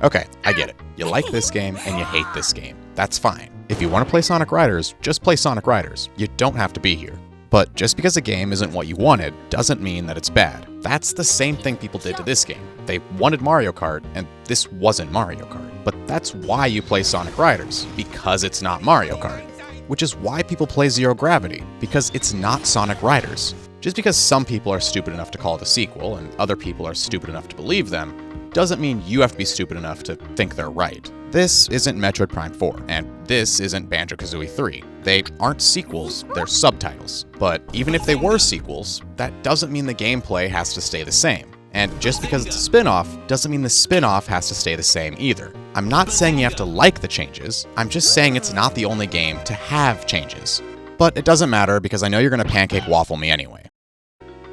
Okay, I get it. You like this game and you hate this game. That's fine. If you want to play Sonic Riders, just play Sonic Riders. You don't have to be here. But just because a game isn't what you wanted doesn't mean that it's bad. That's the same thing people did to this game. They wanted Mario Kart, and this wasn't Mario Kart. But that's why you play Sonic Riders, because it's not Mario Kart. Which is why people play Zero Gravity, because it's not Sonic Riders. Just because some people are stupid enough to call it a sequel, and other people are stupid enough to believe them, doesn't mean you have to be stupid enough to think they're right. This isn't Metroid Prime 4, and this isn't Banjo-Kazooie 3. They aren't sequels, they're subtitles. But even if they were sequels, that doesn't mean the gameplay has to stay the same. And just because it's a spin-off, doesn't mean the spin-off has to stay the same either. I'm not saying you have to like the changes, I'm just saying it's not the only game to have changes. But it doesn't matter because I know you're gonna pancake waffle me anyway.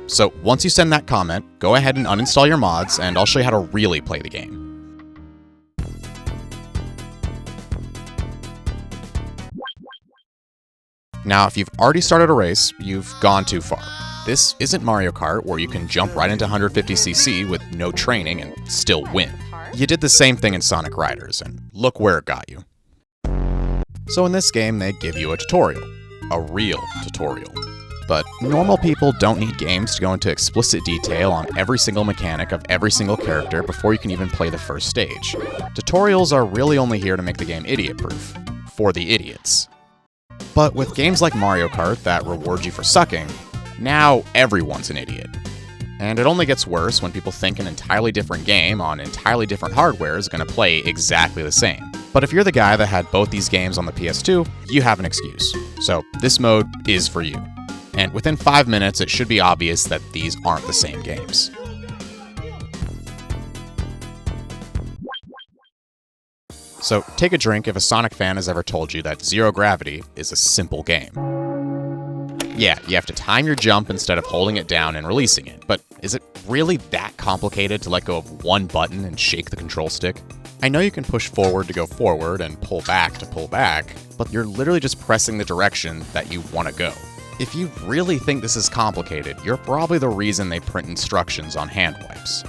So once you send that comment, go ahead and uninstall your mods, and I'll show you how to really play the game. Now, if you've already started a race, you've gone too far. This isn't Mario Kart, where you can jump right into 150cc with no training and still win. You did the same thing in Sonic Riders, and look where it got you. So in this game, they give you a tutorial. A real tutorial. But normal people don't need games to go into explicit detail on every single mechanic of every single character before you can even play the first stage. Tutorials are really only here to make the game idiot-proof. For the idiots. But with games like Mario Kart that reward you for sucking, now everyone's an idiot. And it only gets worse when people think an entirely different game on entirely different hardware is going to play exactly the same. But if you're the guy that had both these games on the PS2, you have an excuse. So this mode is for you. And within 5 minutes, it should be obvious that these aren't the same games. So take a drink if a Sonic fan has ever told you that Zero Gravity is a simple game. Yeah, you have to time your jump instead of holding it down and releasing it, but is it really that complicated to let go of one button and shake the control stick? I know you can push forward to go forward and pull back to pull back, but you're literally just pressing the direction that you want to go. If you really think this is complicated, you're probably the reason they print instructions on hand wipes.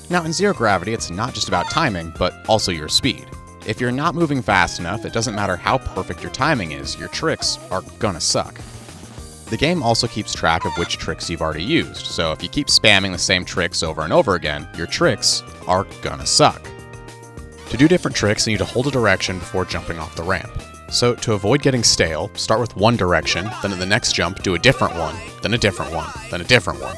Now in Zero Gravity, it's not just about timing, but also your speed. If you're not moving fast enough, it doesn't matter how perfect your timing is, your tricks are gonna suck. The game also keeps track of which tricks you've already used, so if you keep spamming the same tricks over and over again, your tricks are gonna suck. To do different tricks, you need to hold a direction before jumping off the ramp. So to avoid getting stale, start with one direction, then in the next jump do a different one, then a different one, then a different one.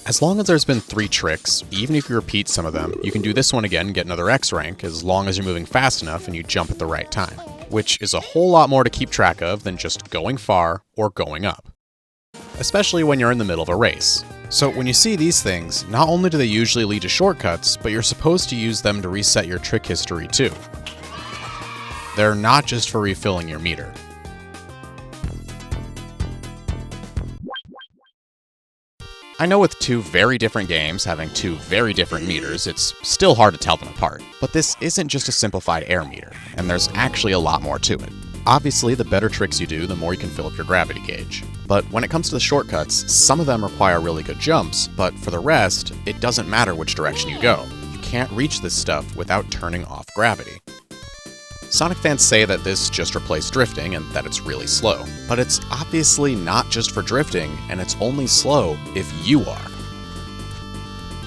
As long as there's been 3 tricks, even if you repeat some of them, you can do this one again and get another X rank as long as you're moving fast enough and you jump at the right time, which is a whole lot more to keep track of than just going far or going up. Especially when you're in the middle of a race. So when you see these things, not only do they usually lead to shortcuts, but you're supposed to use them to reset your trick history too. They're not just for refilling your meter. I know with 2 very different games having 2 very different meters, it's still hard to tell them apart. But this isn't just a simplified air meter, and there's actually a lot more to it. Obviously, the better tricks you do, the more you can fill up your gravity gauge. But when it comes to the shortcuts, some of them require really good jumps, but for the rest, it doesn't matter which direction you go. You can't reach this stuff without turning off gravity. Sonic fans say that this just replaced drifting and that it's really slow. But it's obviously not just for drifting, and it's only slow if you are.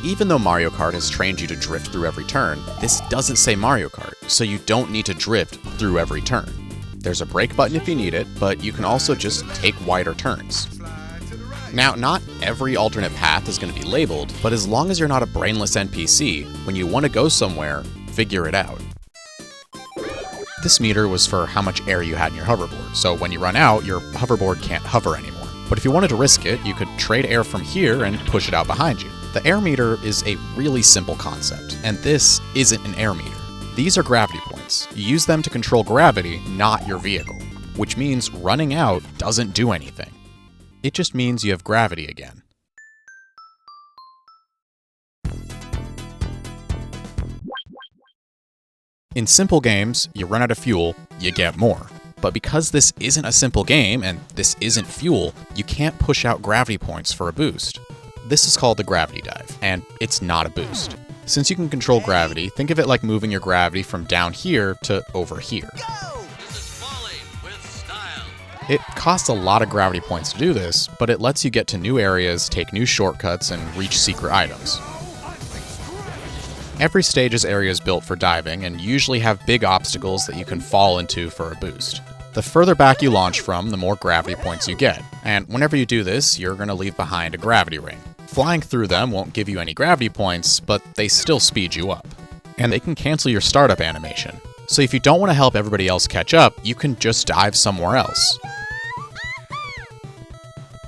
Even though Mario Kart has trained you to drift through every turn, this doesn't say Mario Kart, so you don't need to drift through every turn. There's a brake button if you need it, but you can also just take wider turns. Now, not every alternate path is going to be labeled, but as long as you're not a brainless NPC, when you want to go somewhere, figure it out. This meter was for how much air you had in your hoverboard, so when you run out, your hoverboard can't hover anymore. But if you wanted to risk it, you could trade air from here and push it out behind you. The air meter is a really simple concept, and this isn't an air meter. These are gravity points. You use them to control gravity, not your vehicle, which means running out doesn't do anything. It just means you have gravity again. In simple games, you run out of fuel, you get more. But because this isn't a simple game, and this isn't fuel, you can't push out gravity points for a boost. This is called the gravity dive, and it's not a boost. Since you can control gravity, think of it like moving your gravity from down here to over here. It costs a lot of gravity points to do this, but it lets you get to new areas, take new shortcuts, and reach secret items. Every stage's area is built for diving and usually have big obstacles that you can fall into for a boost. The further back you launch from, the more gravity points you get, and whenever you do this, you're going to leave behind a gravity ring. Flying through them won't give you any gravity points, but they still speed you up. And they can cancel your startup animation. So if you don't want to help everybody else catch up, you can just dive somewhere else.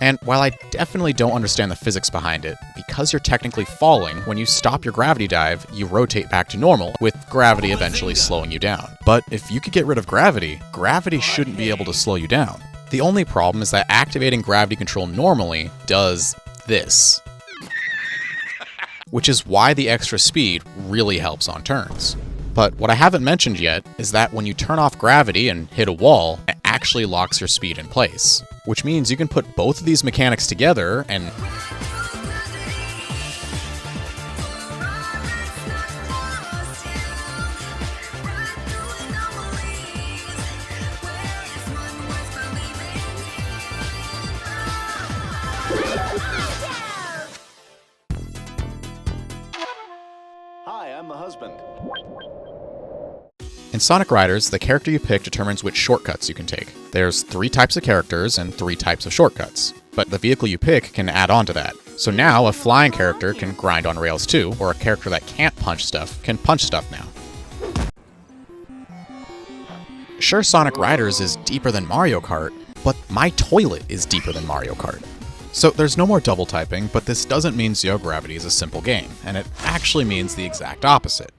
And while I definitely don't understand the physics behind it, because you're technically falling, when you stop your gravity dive, you rotate back to normal, with gravity eventually slowing you down. But if you could get rid of gravity, gravity shouldn't be able to slow you down. The only problem is that activating gravity control normally does this. Which is why the extra speed really helps on turns. But what I haven't mentioned yet is that when you turn off gravity and hit a wall, it actually locks your speed in place. Which means you can put both of these mechanics together and Hi, I'm the husband. in Sonic Riders, the character you pick determines which shortcuts you can take. There's 3 types of characters and 3 types of shortcuts, but the vehicle you pick can add on to that. So now a flying character can grind on rails too, or a character that can't punch stuff can punch stuff now. Sure, Sonic Riders is deeper than Mario Kart, but my toilet is deeper than Mario Kart. So there's no more double typing, but this doesn't mean Zero Gravity is a simple game, and it actually means the exact opposite.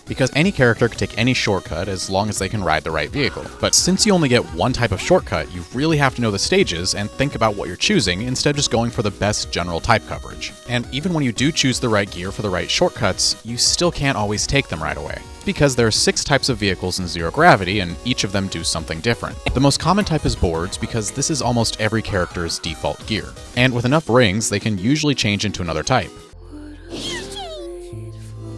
Because any character can take any shortcut as long as they can ride the right vehicle. But since you only get one type of shortcut, you really have to know the stages and think about what you're choosing instead of just going for the best general type coverage. And even when you do choose the right gear for the right shortcuts, you still can't always take them right away. Because there are 6 types of vehicles in Zero Gravity, and each of them do something different. The most common type is boards, because this is almost every character's default gear. And with enough rings, they can usually change into another type.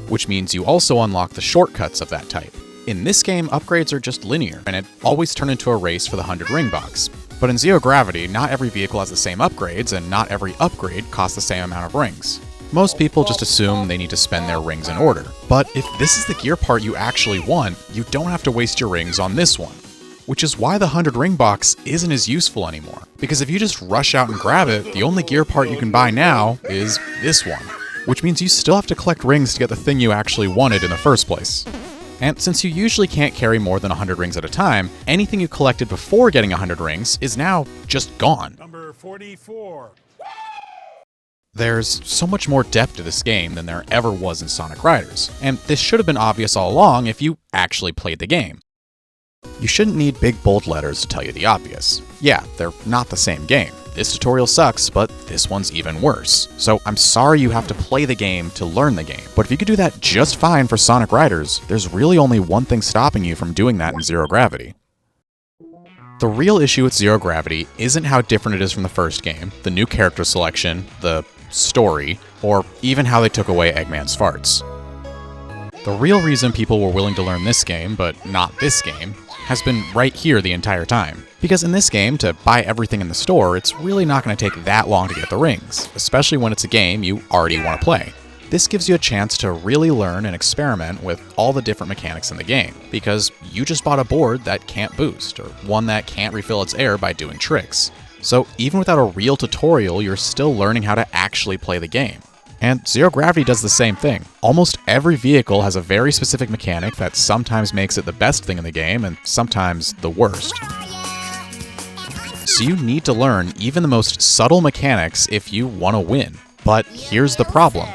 Which means you also unlock the shortcuts of that type. In this game, upgrades are just linear, and it always turn into a race for the 100 ring box. But in Zero Gravity, not every vehicle has the same upgrades, and not every upgrade costs the same amount of rings. Most people just assume they need to spend their rings in order. But if this is the gear part you actually want, you don't have to waste your rings on this one. Which is why the 100 ring box isn't as useful anymore. Because if you just rush out and grab it, the only gear part you can buy now is this one. Which means you still have to collect rings to get the thing you actually wanted in the first place. And since you usually can't carry more than 100 rings at a time, anything you collected before getting 100 rings is now just gone. Number 44. There's so much more depth to this game than there ever was in Sonic Riders, and this should have been obvious all along if you actually played the game. You shouldn't need big bold letters to tell you the obvious. Yeah, they're not the same game. This tutorial sucks, but this one's even worse. So I'm sorry you have to play the game to learn the game. But if you could do that just fine for Sonic Riders, there's really only one thing stopping you from doing that in Zero Gravity. The real issue with Zero Gravity isn't how different it is from the first game, the new character selection, the story, or even how they took away Eggman's farts. The real reason people were willing to learn this game, but not this game, has been right here the entire time. Because in this game, to buy everything in the store, it's really not going to take that long to get the rings, especially when it's a game you already want to play. This gives you a chance to really learn and experiment with all the different mechanics in the game, because you just bought a board that can't boost, or one that can't refill its air by doing tricks. So even without a real tutorial, you're still learning how to actually play the game. And Zero Gravity does the same thing. Almost every vehicle has a very specific mechanic that sometimes makes it the best thing in the game, and sometimes the worst. So you need to learn even the most subtle mechanics if you want to win. But here's the problem.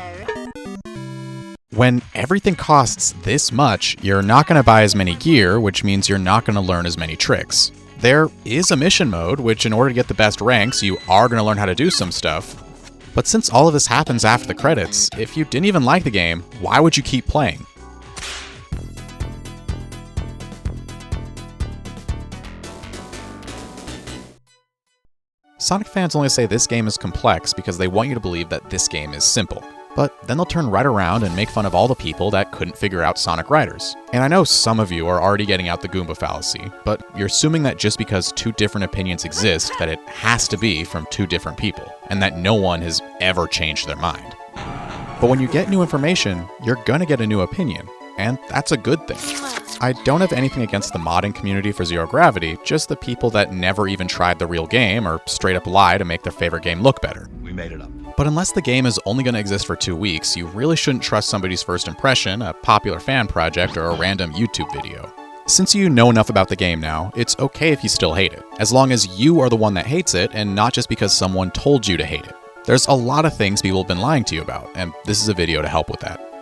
When everything costs this much, you're not going to buy as many gear, which means you're not going to learn as many tricks. There is a mission mode, which in order to get the best ranks, you are going to learn how to do some stuff. But since all of this happens after the credits, if you didn't even like the game, why would you keep playing? Sonic fans only say this game is complex because they want you to believe that this game is simple. But then they'll turn right around and make fun of all the people that couldn't figure out Sonic Riders. And I know some of you are already getting out the Goomba fallacy, but you're assuming that just because two different opinions exist, that it has to be from two different people, and that no one has ever changed their mind. But when you get new information, you're gonna get a new opinion, and that's a good thing. I don't have anything against the modding community for Zero Gravity, just the people that never even tried the real game or straight up lie to make their favorite game look better. We made it up. But unless the game is only going to exist for 2 weeks, you really shouldn't trust somebody's first impression, a popular fan project, or a random YouTube video. Since you know enough about the game now, it's okay if you still hate it, as long as you are the one that hates it and not just because someone told you to hate it. There's a lot of things people have been lying to you about, and this is a video to help with that.